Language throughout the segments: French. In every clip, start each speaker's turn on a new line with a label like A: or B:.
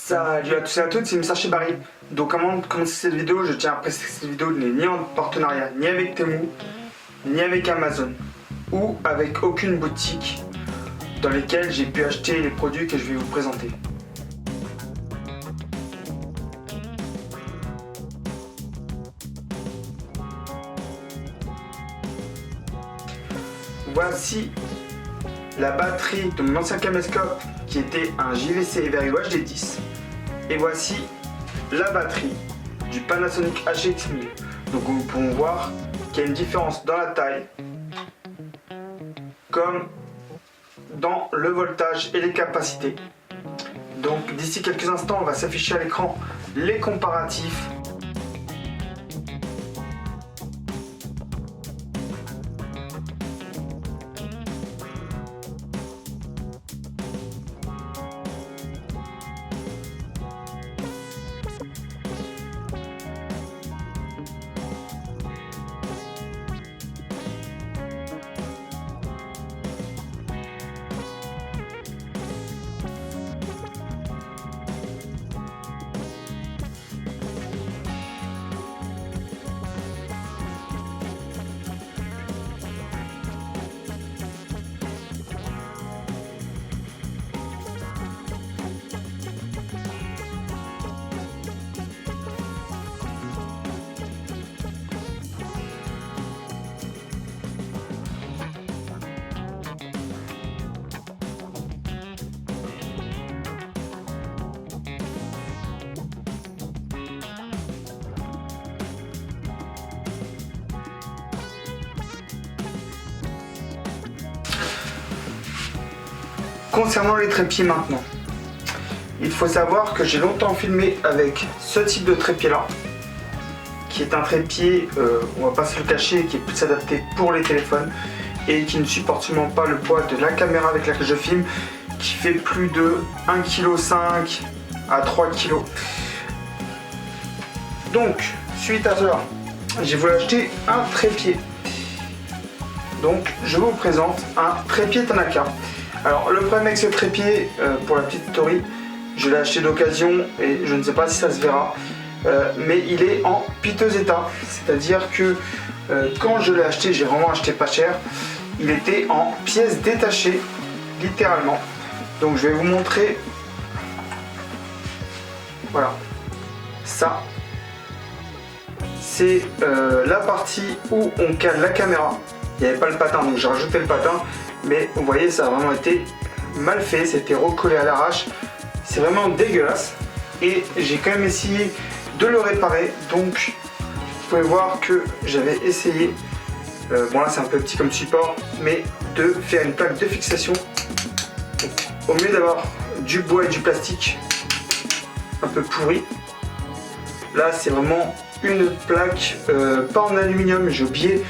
A: Salut à tous et à toutes, c'est Mr Shibari. Donc avant de commencer cette vidéo, je tiens à préciser que cette vidéo n'est ni en partenariat ni avec Temu, ni avec Amazon, ou avec aucune boutique dans lesquelles j'ai pu acheter les produits que je vais vous présenter. Voici la batterie de mon ancien caméscope qui était un JVC Eveready HD10. Et voici la batterie du Panasonic HX1000. Donc nous pouvons voir qu'il y a une différence dans la taille, comme dans le voltage et les capacités. Donc d'ici quelques instants, on va s'afficher à l'écran les comparatifs. Concernant les trépieds maintenant, il faut savoir que j'ai longtemps filmé avec ce type de trépied là, qui est un trépied, on va pas se le cacher, qui est plus adapté pour les téléphones et qui ne supporte sûrement pas le poids de la caméra avec laquelle je filme, qui fait plus de 1,5 kg à 3 kg. Donc, suite à cela, j'ai voulu acheter un trépied. Donc, je vous présente un trépied Tanaka. Alors le problème avec ce trépied, pour la petite story, je l'ai acheté d'occasion et je ne sais pas si ça se verra, mais il est en piteux état. C'est-à-dire que quand je l'ai acheté, j'ai vraiment acheté pas cher, il était en pièces détachées, littéralement. Donc je vais vous montrer, voilà, ça, c'est la partie où on cale la caméra. Il n'y avait pas le patin, donc j'ai rajouté le patin. Mais vous voyez, ça a vraiment été mal fait, c'était recollé à l'arrache. C'est vraiment dégueulasse. Et j'ai quand même essayé de le réparer. Donc vous pouvez voir que j'avais essayé, bon là c'est un peu petit comme support, mais de faire une plaque de fixation. Donc, au mieux d'avoir du bois et du plastique un peu pourri, là c'est vraiment une plaque, pas en aluminium, j'ai oublié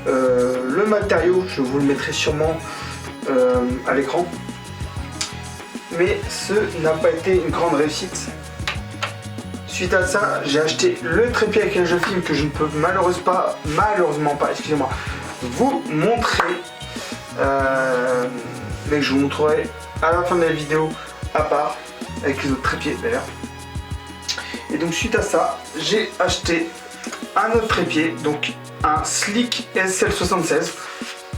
A: le matériau, je vous le mettrai sûrement à l'écran, mais ce n'a pas été une grande réussite. Suite à ça, j'ai acheté le trépied avec lequel je filme, que je ne peux malheureusement pas, excusez-moi, vous montrer, mais que je vous montrerai à la fin de la vidéo à part, avec les autres trépieds d'ailleurs. Et donc suite à ça, j'ai acheté un autre trépied, donc un Slick SL76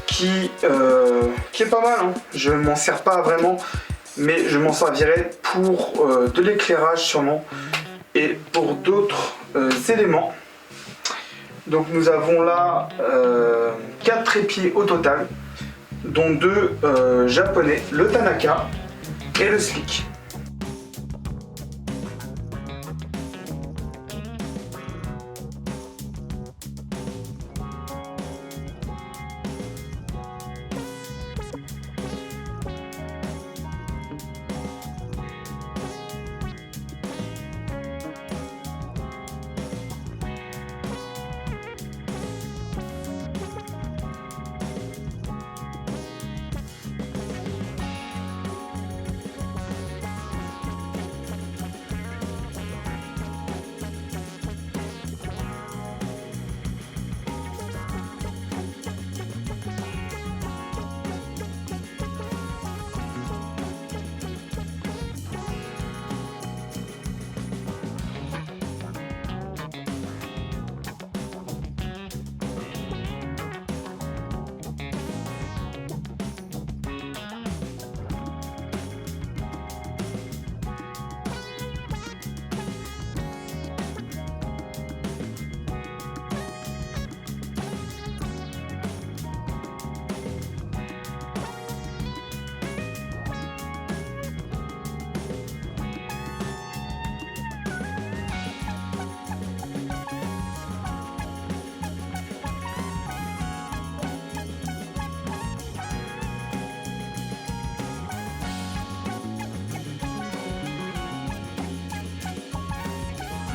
A: qui est pas mal, hein. Je m'en sers pas vraiment, mais je m'en servirai pour de l'éclairage sûrement et pour d'autres éléments. Donc nous avons là 4 trépieds au total, dont 2 japonais, le Tanaka et le Slick.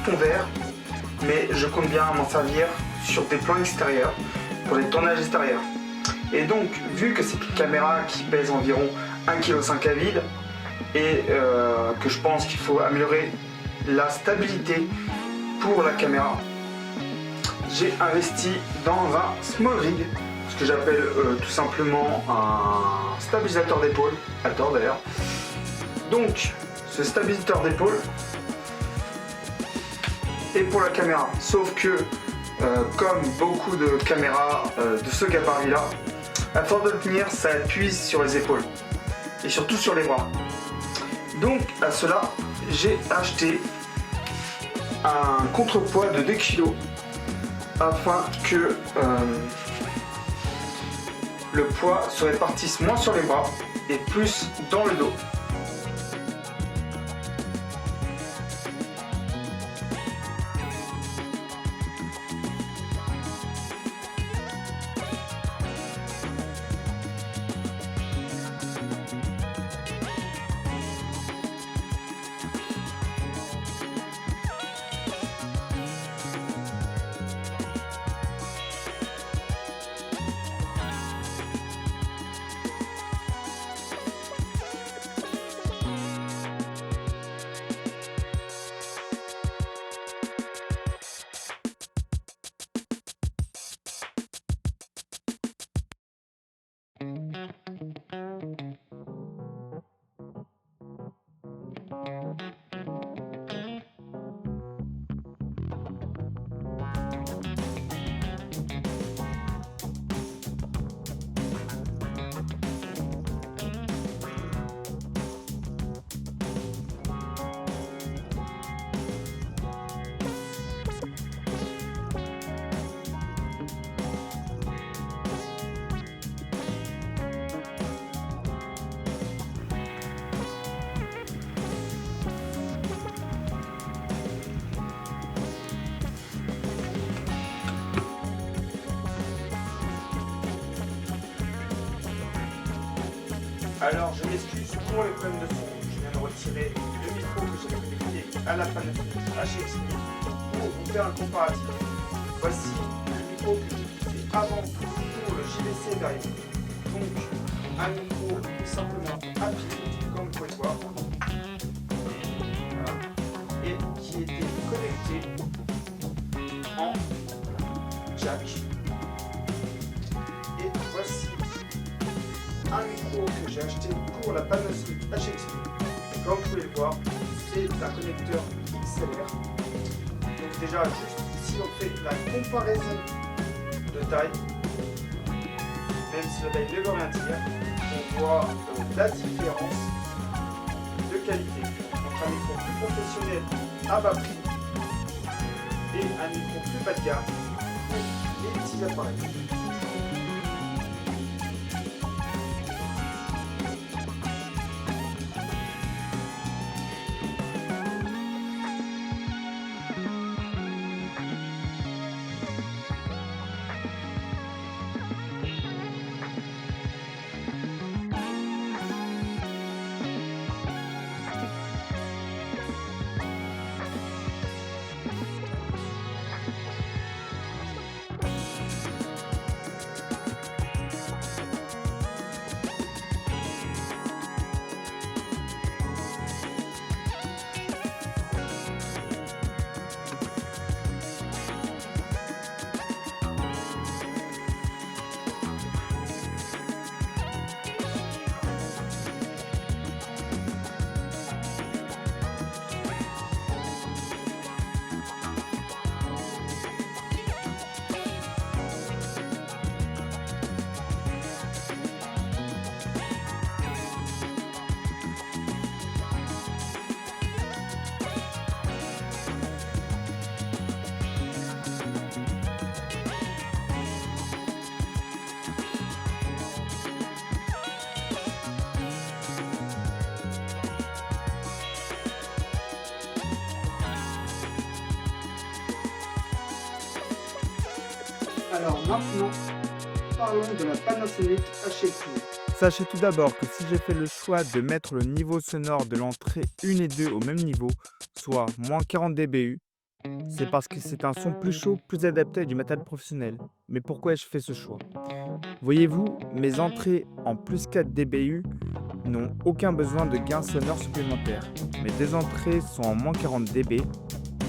A: fond vert, mais je compte bien m'en servir sur des plans extérieurs, pour les tournages extérieurs. Et donc, vu que c'est une caméra qui pèse environ 1,5 kg à vide, et que je pense qu'il faut améliorer la stabilité pour la caméra, j'ai investi dans un small rig, ce que j'appelle tout simplement un stabilisateur d'épaule, à tort d'ailleurs. Donc, ce stabilisateur d'épaule est pour la caméra, sauf que comme beaucoup de caméras de ce gabarit-là, à force de le tenir, ça appuie sur les épaules et surtout sur les bras. Donc, à cela, j'ai acheté un contrepoids de 2 kg afin que le poids se répartisse moins sur les bras et plus dans le dos. Alors je m'excuse pour les problèmes de son, je viens de retirer le micro que j'avais connecté à la Panasonic HX pour vous faire un comparatif. Voici le micro que j'utilisais avant pour le JVC derrière. Donc un micro tout simplement à pile, comme vous pouvez le voir, voilà. Et qui était connecté en jack. Et voici un micro que j'ai acheté pour la Panasonic HX. Comme vous pouvez le voir, c'est un connecteur XLR. Donc déjà, juste si on fait la comparaison de taille, même si la taille ne veut rien dire, on voit la différence de qualité entre un micro plus professionnel à bas prix et un micro plus bas de gamme pour les petits appareils. Alors maintenant, parlons de la Panasonic HX.
B: Sachez tout d'abord que si j'ai fait le choix de mettre le niveau sonore de l'entrée 1 et 2 au même niveau, soit moins 40 dBu, C'est parce que c'est un son plus chaud, plus adapté à du matériel professionnel. Mais pourquoi ai-je fait ce choix? Voyez-vous, mes entrées en plus 4 dBu n'ont aucun besoin de gain sonore supplémentaire. Mes deux entrées sont en moins 40 dB,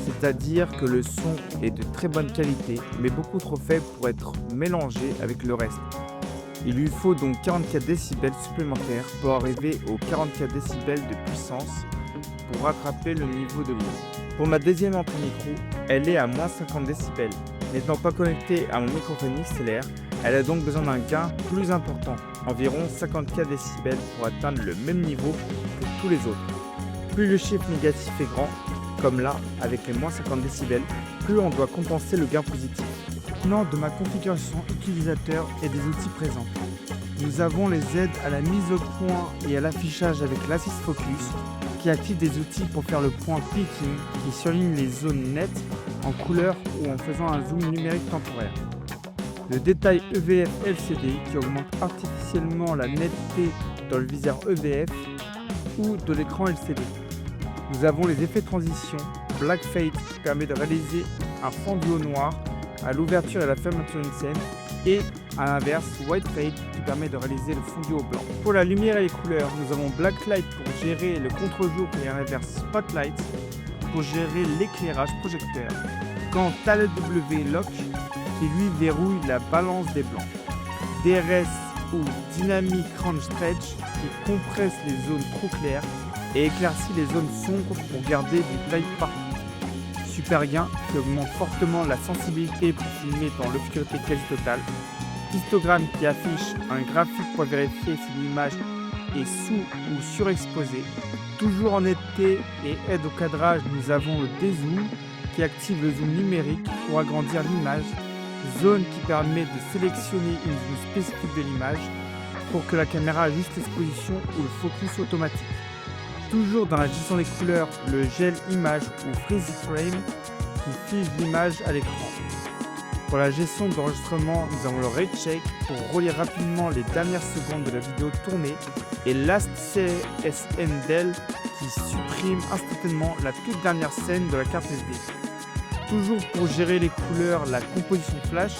B: c'est-à-dire que le son est de très bonne qualité, mais beaucoup trop faible pour être mélangé avec le reste. Il lui faut donc 44 décibels supplémentaires pour arriver aux 44 décibels de puissance pour rattraper le niveau de l'eau. Pour ma deuxième entrée micro, elle est à moins 50 décibels. N'étant pas connectée à mon microphone XLR, elle a donc besoin d'un gain plus important, environ 54 décibels pour atteindre le même niveau que tous les autres. Plus le chiffre négatif est grand, comme là avec les moins 50 décibels, plus on doit compenser le gain positif. Maintenant de ma configuration utilisateur et des outils présents. Nous avons les aides à la mise au point et à l'affichage avec l'Assist Focus, qui active des outils pour faire le point peaking, qui surligne les zones nettes en couleur ou en faisant un zoom numérique temporaire. Le détail EVF LCD qui augmente artificiellement la netteté dans le viseur EVF ou de l'écran LCD. Nous avons les effets de transition, Black Fade qui permet de réaliser un fondu au noir à l'ouverture et la fermeture d'une scène, et à l'inverse, White Fade qui permet de réaliser le fondu au blanc. Pour la lumière et les couleurs, nous avons Blacklight pour gérer le contre-jour et à l'inverse Spotlight pour gérer l'éclairage projecteur. Quant à le W-Lock qui lui verrouille la balance des blancs. DRS ou Dynamic Range Stretch qui compresse les zones trop claires et éclaircit les zones sombres pour garder du light partout. Super Gain qui augmente fortement la sensibilité pour filmer dans l'obscurité quasi totale. Histogramme qui affiche un graphique pour vérifier si l'image est sous ou surexposée. Toujours en netteté et aide au cadrage, nous avons le dézoom qui active le zoom numérique pour agrandir l'image. Zone qui permet de sélectionner une zone spécifique de l'image pour que la caméra ajuste l'exposition ou le focus automatique. Toujours dans la gestion des couleurs, le gel image ou freeze frame qui fige l'image à l'écran. Pour la gestion d'enregistrement, nous avons le rate check pour relire rapidement les dernières secondes de la vidéo tournée et last CSN Del qui supprime instantanément la toute dernière scène de la carte SD. Toujours pour gérer les couleurs, la composition flash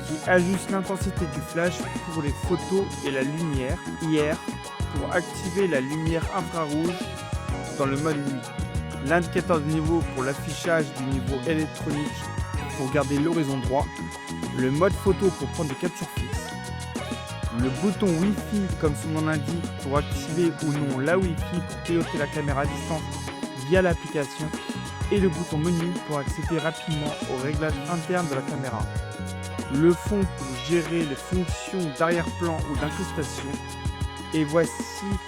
B: qui ajuste l'intensité du flash pour les photos et la lumière IR pour activer la lumière infrarouge dans le mode nuit. L'indicateur de niveau pour l'affichage du niveau électronique pour garder l'horizon droit. Le mode photo pour prendre des captures fixes. Le bouton Wi-Fi comme son nom l'indique pour activer ou non la Wi-Fi pour piloter la caméra à distance via l'application. Et le bouton menu pour accéder rapidement au réglage interne de la caméra. Le fond pour gérer les fonctions d'arrière-plan ou d'incrustation. Et voici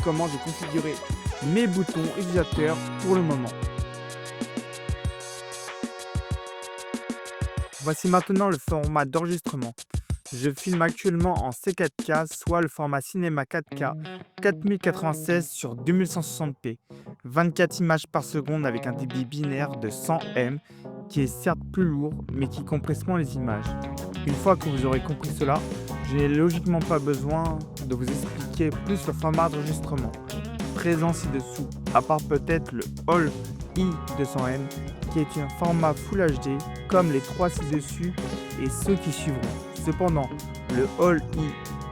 B: comment j'ai configuré mes boutons utilisateurs pour le moment. Voici maintenant le format d'enregistrement. Je filme actuellement en C4K, soit le format cinéma 4K, 4096 sur 2160p, 24 images par seconde avec un débit binaire de 100 M, qui est certes plus lourd, mais qui compresse moins les images. Une fois que vous aurez compris cela, je n'ai logiquement pas besoin de vous expliquer plus le format d'enregistrement présent ci-dessous, à part peut-être le All i200M, qui est un format Full HD comme les trois ci-dessus et ceux qui suivront. Cependant, le All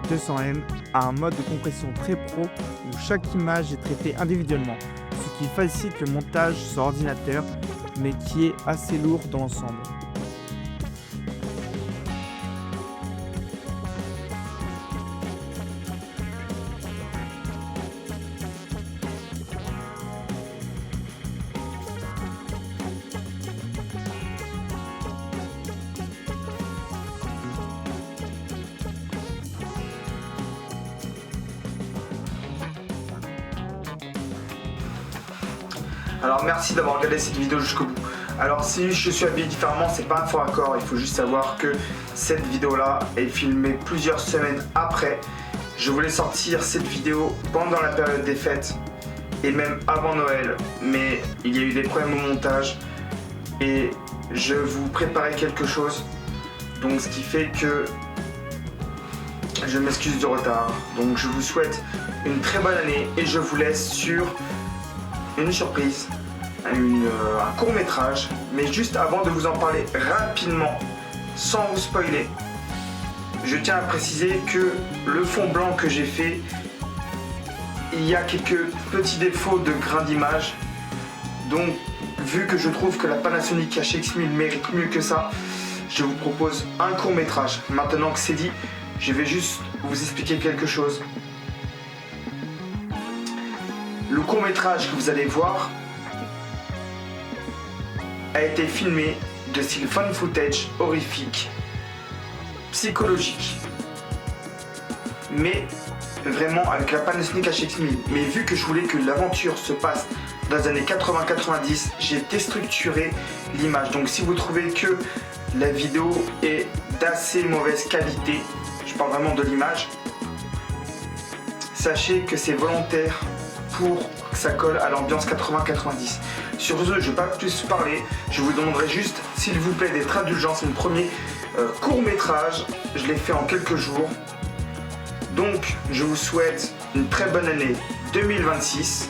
B: i200M a un mode de compression très pro où chaque image est traitée individuellement, ce qui facilite le montage sur ordinateur, mais qui est assez lourd dans l'ensemble.
A: Alors merci d'avoir regardé cette vidéo jusqu'au bout. Alors si je suis habillé différemment, c'est pas un faux raccord, il faut juste savoir que cette vidéo là est filmée plusieurs semaines après. Je voulais sortir cette vidéo pendant la période des fêtes et même avant Noël, mais il y a eu des problèmes au montage et je vous préparais quelque chose, donc ce qui fait que je m'excuse du retard. Donc je vous souhaite une très bonne année et je vous laisse sur une surprise un court métrage, mais juste avant de vous en parler rapidement, sans vous spoiler, je tiens à préciser que le fond blanc que j'ai fait, il y a quelques petits défauts de grain d'image. Donc, vu que je trouve que la Panasonic HX1000 mérite mieux que ça, je vous propose un court métrage. Maintenant que c'est dit, je vais juste vous expliquer quelque chose. Le court métrage que vous allez voir a été filmé de style fan footage horrifique, psychologique, mais vraiment avec la Panasonic HX1000. Mais vu que je voulais que l'aventure se passe dans les années 80-90, j'ai déstructuré l'image. Donc si vous trouvez que la vidéo est d'assez mauvaise qualité, je parle vraiment de l'image, sachez que c'est volontaire pour que ça colle à l'ambiance 80-90. Sur ce, je ne vais pas plus parler, je vous demanderai juste, s'il vous plaît, d'être indulgents. C'est mon premier court métrage, je l'ai fait en quelques jours. Donc, je vous souhaite une très bonne année 2026.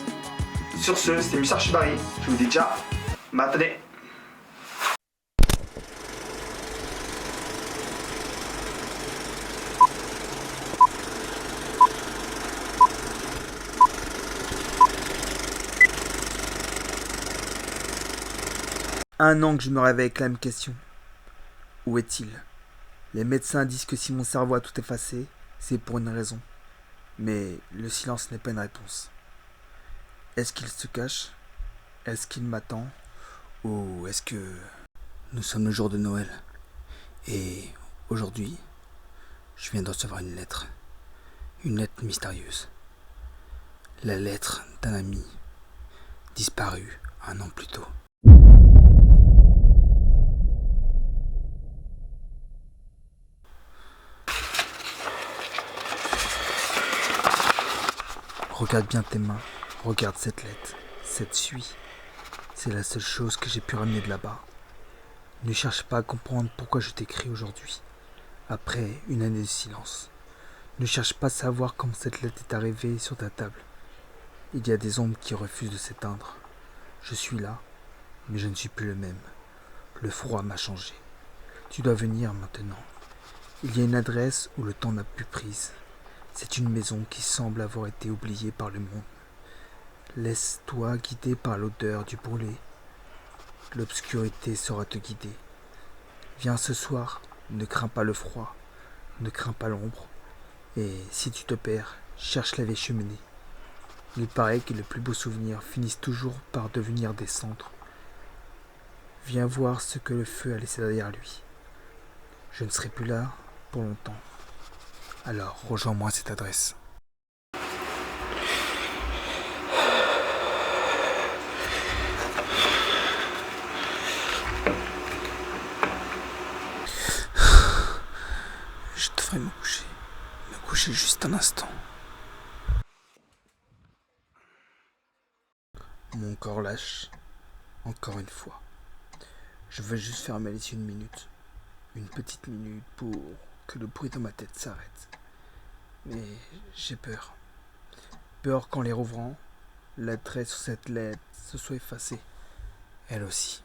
A: Sur ce, c'était Mister Shibari, je vous dis ciao, matinée.
B: Un an que je me réveille avec la même question. Où est-il? Les médecins disent que si mon cerveau a tout effacé, c'est pour une raison. Mais le silence n'est pas une réponse. Est-ce qu'il se cache? Est-ce qu'il m'attend? Ou est-ce que... Nous sommes le jour de Noël. Et aujourd'hui, je viens de recevoir une lettre. Une lettre mystérieuse. La lettre d'un ami disparu un an plus tôt. Regarde bien tes mains, regarde cette lettre, cette suie. C'est la seule chose que j'ai pu ramener de là-bas. Ne cherche pas à comprendre pourquoi je t'écris aujourd'hui, après une année de silence. Ne cherche pas à savoir comment cette lettre est arrivée sur ta table. Il y a des ombres qui refusent de s'éteindre. Je suis là, mais je ne suis plus le même. Le froid m'a changé. Tu dois venir maintenant. Il y a une adresse où le temps n'a plus prise. C'est une maison qui semble avoir été oubliée par le monde. Laisse-toi guider par l'odeur du brûlé. L'obscurité saura te guider. Viens ce soir, ne crains pas le froid, ne crains pas l'ombre. Et si tu te perds, cherche la vieille cheminée. Il paraît que les plus beaux souvenirs finissent toujours par devenir des cendres. Viens voir ce que le feu a laissé derrière lui. Je ne serai plus là pour longtemps. Alors, rejoins-moi à cette adresse. Je devrais me coucher juste un instant. Mon corps lâche, encore une fois. Je veux juste fermer les yeux une minute. Une petite minute pour que le bruit dans ma tête s'arrête. Mais j'ai peur. Peur qu'en les rouvrant, l'adresse sur cette lettre se soit effacée. Elle aussi.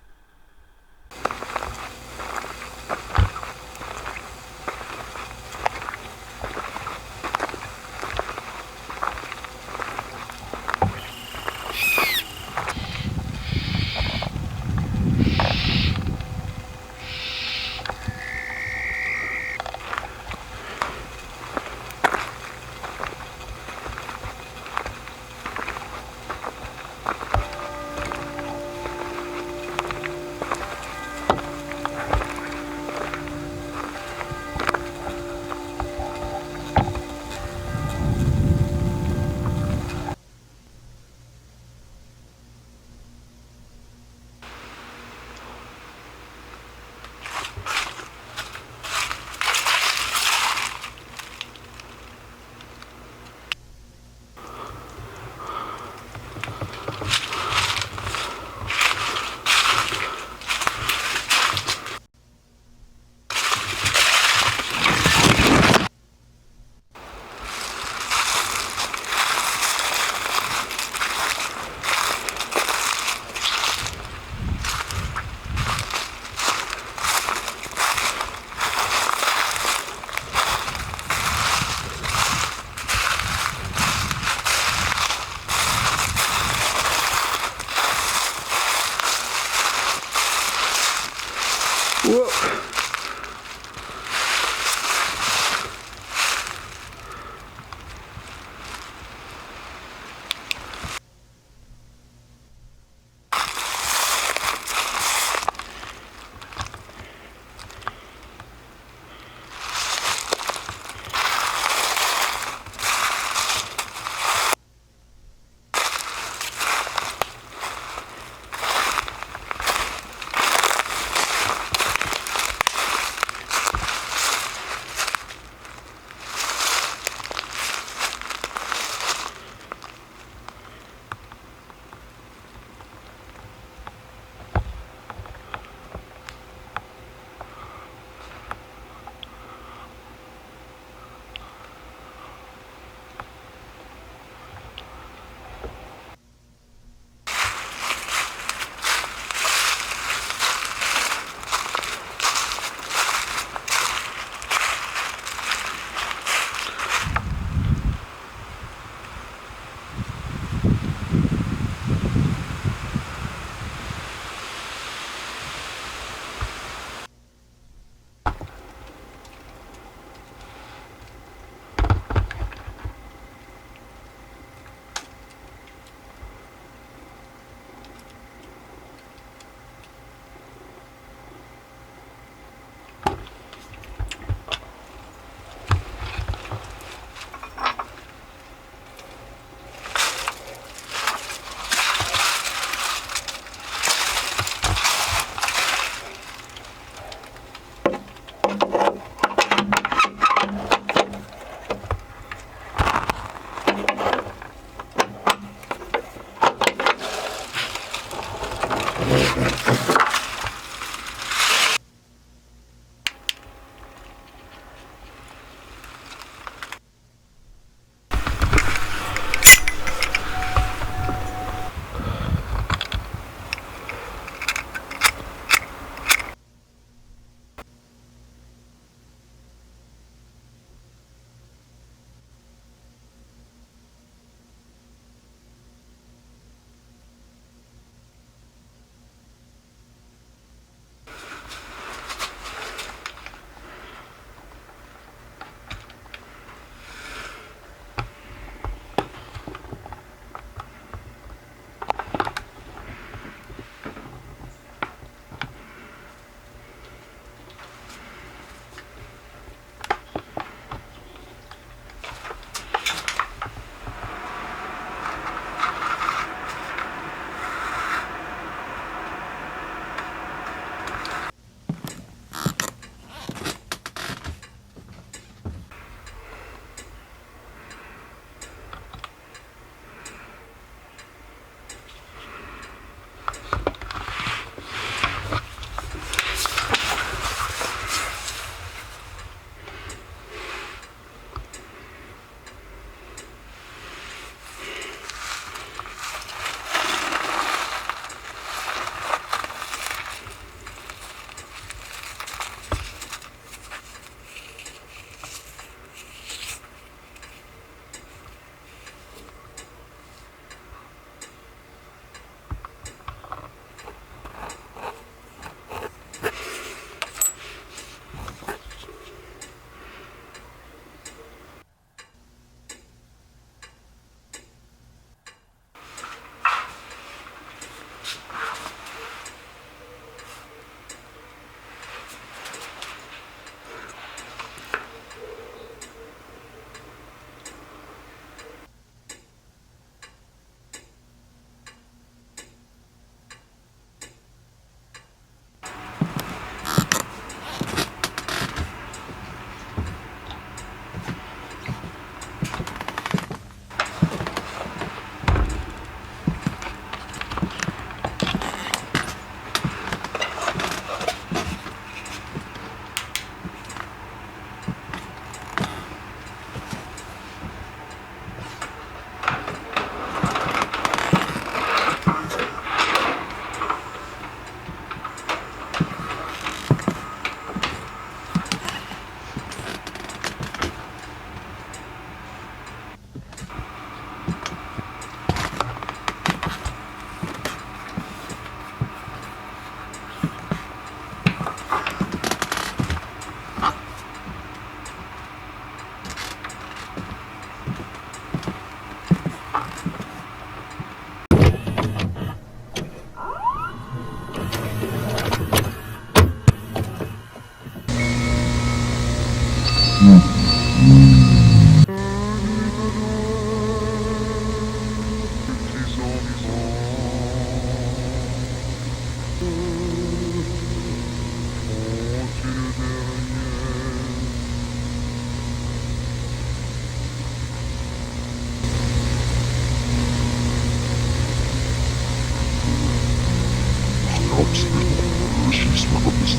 C: Isso na cabeça.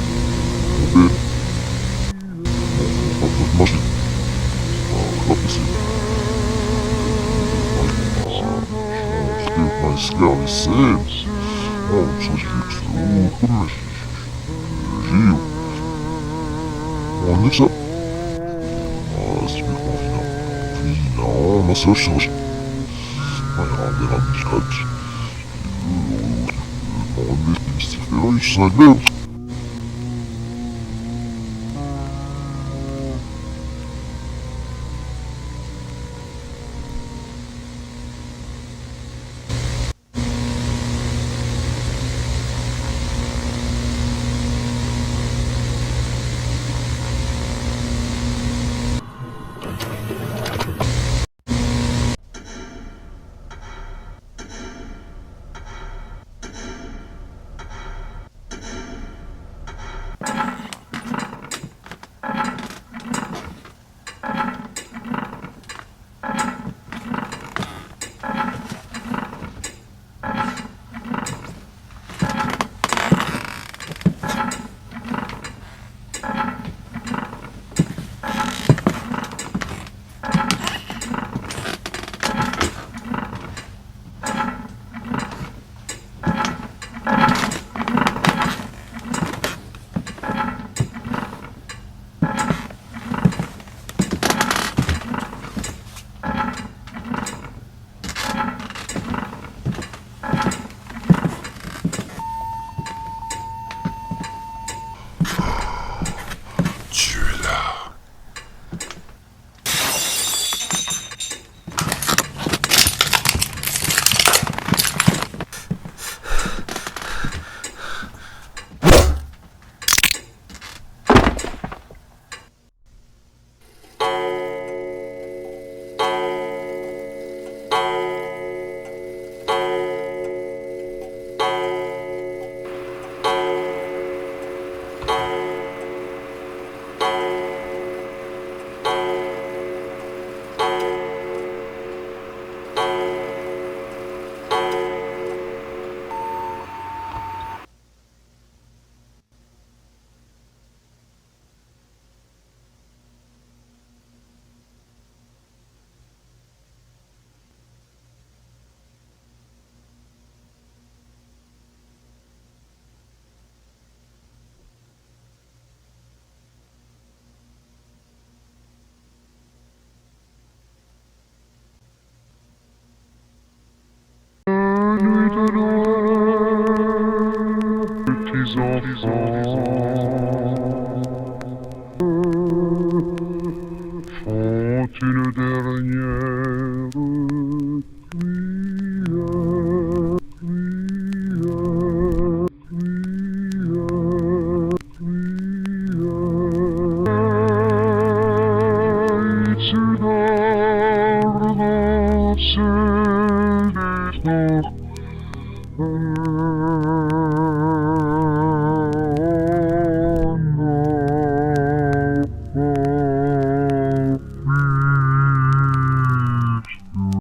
C: Vamos ver. Imagina. Cabeça. Mas cara, sério. Não, só de como Rio. Olha só. Mas me convida. Não, não sei se você. Mas não, de amizade. Não, nesse feirão, sai mesmo. Tu es là. Petits enfants font une dernière prière.